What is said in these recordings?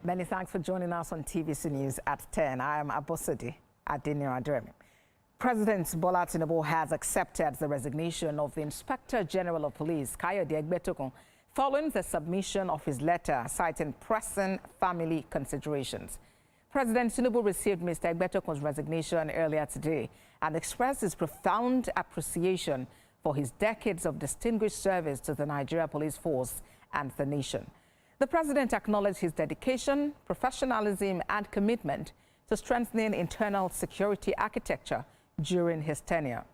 Many thanks for joining us on TVC News at 10. I am Abosidi Adeniradremi. President Bola Tinubu has accepted the resignation of the Inspector General of Police, Kayode Egbetokun, following the submission of his letter citing pressing family considerations. President Tinubu received Mr. Egbetokun's resignation earlier today and expressed his profound appreciation for his decades of distinguished service to the Nigeria Police Force and the nation. The president acknowledged his dedication, professionalism, and commitment to strengthening internal security architecture during his tenure.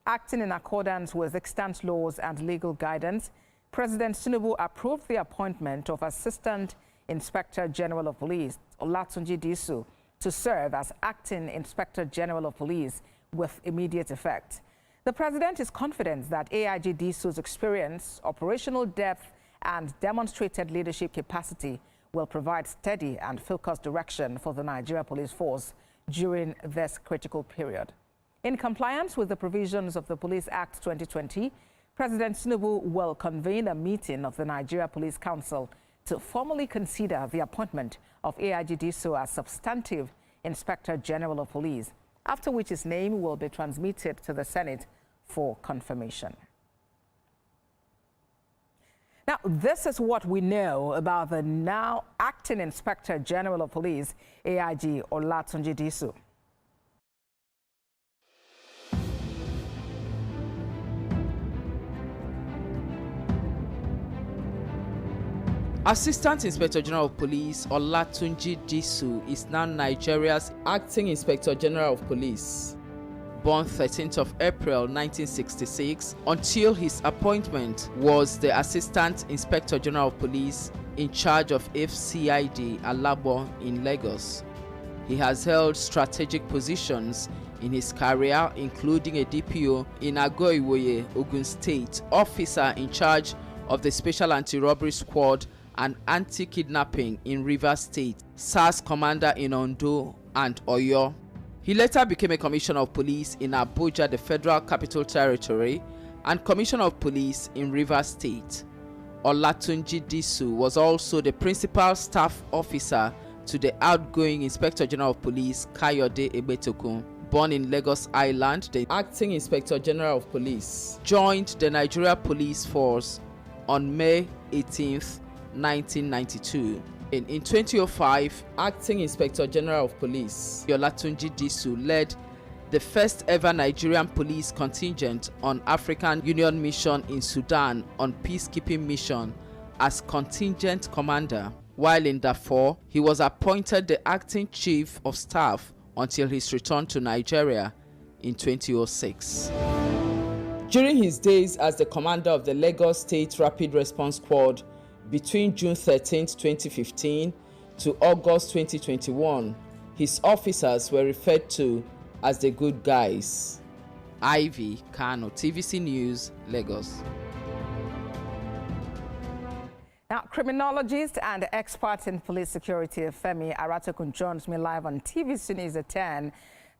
Acting in accordance with extant laws and legal guidance, President Tinubu approved the appointment of Assistant Inspector General of Police, Tunji Disu, to serve as Acting Inspector General of Police with immediate effect. The president is confident that AIG Disu's experience, operational depth, and demonstrated leadership capacity will provide steady and focused direction for the Nigeria Police Force during this critical period. In compliance with the provisions of the Police Act 2020, President Tinubu will convene a meeting of the Nigeria Police Council to formally consider the appointment of AIG Disu as substantive Inspector General of Police, after which his name will be transmitted to the Senate for confirmation. Now, this is what we know about the now Acting Inspector General of Police, AIG Tunji Disu. Assistant Inspector General of Police Tunji Disu is now Nigeria's Acting Inspector General of Police. Born 13th of April 1966, until his appointment was the Assistant Inspector General of Police in charge of FCID Alabo in Lagos. He has held strategic positions in his career, including a DPO in Ago-Iwoye, Ogun State, officer in charge of the Special Anti-Robbery Squad and Anti-Kidnapping in Rivers State, SARS commander in Ondo and Oyo. He later became a Commissioner of Police in Abuja, the Federal Capital Territory, and Commissioner of Police in Rivers State. Tunji Disu was also the Principal Staff Officer to the outgoing Inspector General of Police, Kayode Egbetokun. Born in Lagos Island, the Acting Inspector General of Police joined the Nigeria Police Force on May 18th, 1992. In 2005, Acting Inspector General of Police Tunji Disu led the first ever Nigerian police contingent on African Union mission in Sudan on peacekeeping mission as contingent commander. While in Darfur, he was appointed the acting chief of staff until his return to Nigeria in 2006. During his days as the commander of the Lagos State Rapid Response Squad, between June 13, 2015 to August 2021, his officers were referred to as the good guys. Ivy Kano, TVC News, Lagos. Now, criminologist and expert in police security, Femi Aratokun, joins me live on TVC News at 10.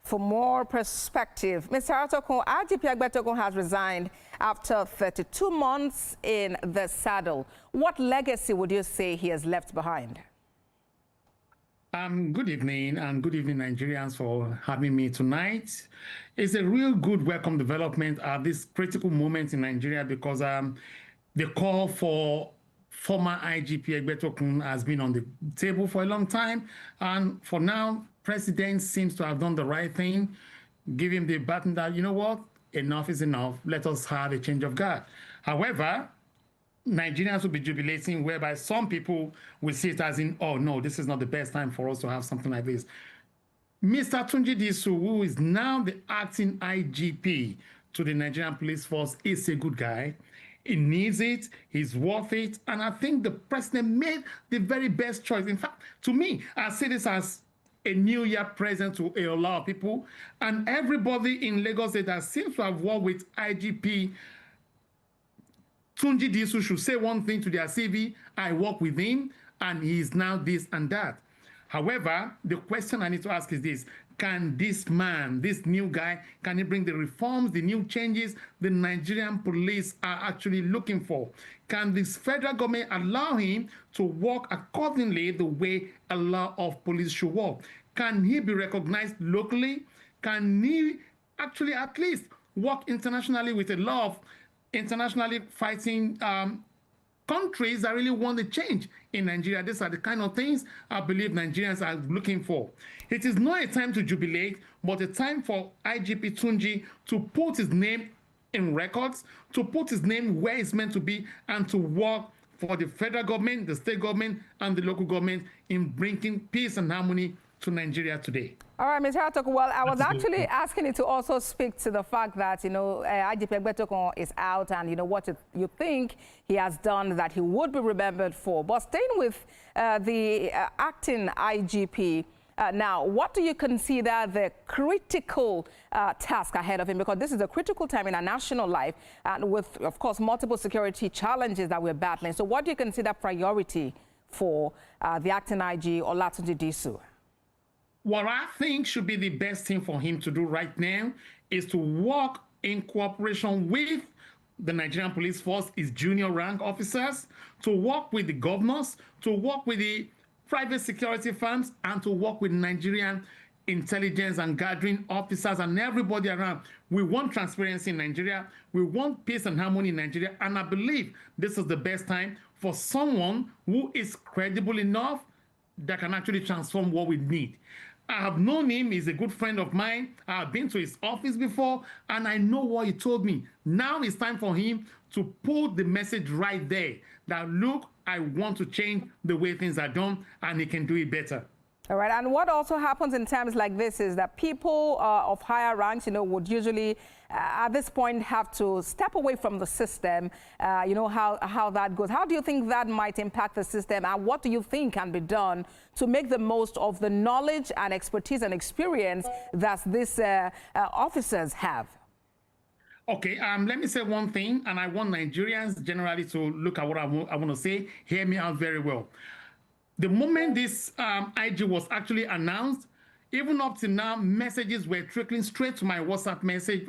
For more perspective, Mr. Aratokun, IGP Egbetokun has resigned after 32 months in the saddle. What legacy would you say he has left behind? Good evening, and good evening, Nigerians, for having me tonight. It's a real good welcome development at this critical moment in Nigeria, because the call for former IGP Egbetokun has been on the table for a long time, and for now, President seems to have done the right thing, give him the button that, you know what, enough is enough, let us have a change of guard. However, Nigerians will be jubilating, whereby some people will see it as in, oh no, this is not the best time for us to have something like this. Mr. Tunji Disu, who is now the acting IGP to the Nigerian Police Force, is a good guy. He needs it, he's worth it, and I think the president made the very best choice. In fact, to me, I see this as a New Year present to a lot of people, and everybody in Lagos that seems to have worked with IGP Tunji Disu should say one thing to their CV: I work with him, and he is now this and that. However, the question I need to ask is this: can this man, this new guy, can he bring the reforms, the new changes the Nigerian police are actually looking for? Can this federal government allow him to work accordingly the way a law of police should work? Can he be recognized locally? Can he actually at least work internationally with a lot of internationally fighting countries that really want the change in Nigeria? These are the kind of things I believe Nigerians are looking for. It is not a time to jubilate, but a time for IGP Tunji to put his name in records, to put his name where it's meant to be, and to work for the federal government, the state government, and the local government in bringing peace and harmony to Nigeria today. All right, Mr. Aratokun, well, I was actually asking you to also speak to the fact that, IGP Aratokun is out and, what you think he has done that he would be remembered for. But staying with the acting IGP, now, what do you consider the critical task ahead of him? Because this is a critical time in our national life and with, of course, multiple security challenges that we're battling. So what do you consider priority for the acting IG, Tunji Disu? What I think should be the best thing for him to do right now is to work in cooperation with the Nigerian police force, his junior rank officers, to work with the governors, to work with the private security firms, and to work with Nigerian intelligence and gathering officers and everybody around. We want transparency in Nigeria. We want peace and harmony in Nigeria. And I believe this is the best time for someone who is credible enough that can actually transform what we need. I have known him. He's a good friend of mine. I have been to his office before, and I know what he told me. Now it's time for him to put the message right there that, look, I want to change the way things are done, and he can do it better. All right, and what also happens in times like this is that people of higher ranks, would usually at this point have to step away from the system. How that goes. How do you think that might impact the system, and what do you think can be done to make the most of the knowledge and expertise and experience that these officers have? Okay, let me say one thing, and I want Nigerians generally to look at what I want to say. Hear me out very well. The moment this IG was actually announced, even up to now, messages were trickling straight to my WhatsApp message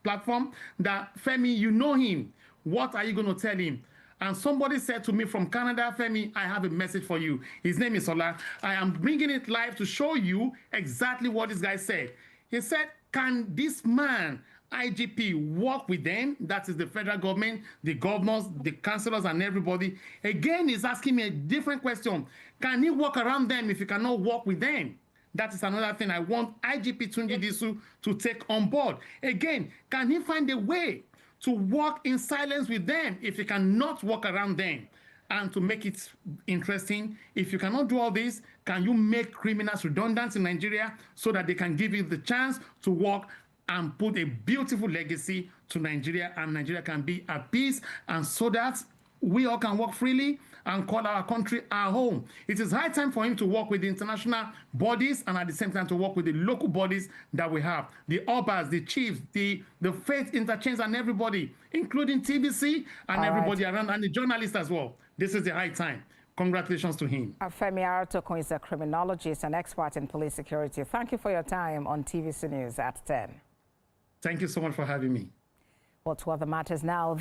platform that, Femi, you know him. What are you going to tell him? And somebody said to me from Canada, Femi, I have a message for you. His name is Ola. I am bringing it live to show you exactly what this guy said. He said, can this man, IGP, work with them? That is the federal government, the governors, the councillors, and everybody. Again, he's asking me a different question. Can he work around them if he cannot work with them? That is another thing I want IGP Tunji Disu to take on board. Again, can he find a way to work in silence with them if he cannot work around them? And to make it interesting, if you cannot do all this, can you make criminals redundant in Nigeria so that they can give you the chance to work and put a beautiful legacy to Nigeria, and Nigeria can be at peace, and so that we all can work freely and call our country our home. It is high time for him to work with the international bodies and at the same time to work with the local bodies that we have. The Obas, the chiefs, the faith interchange, and everybody, including TBC and everybody around, and the journalists as well. This is the high time. Congratulations to him. Femi Aratokun is a criminologist and expert in police security. Thank you for your time on TVC News at 10. Thank you so much for having me. Well, to other matters now.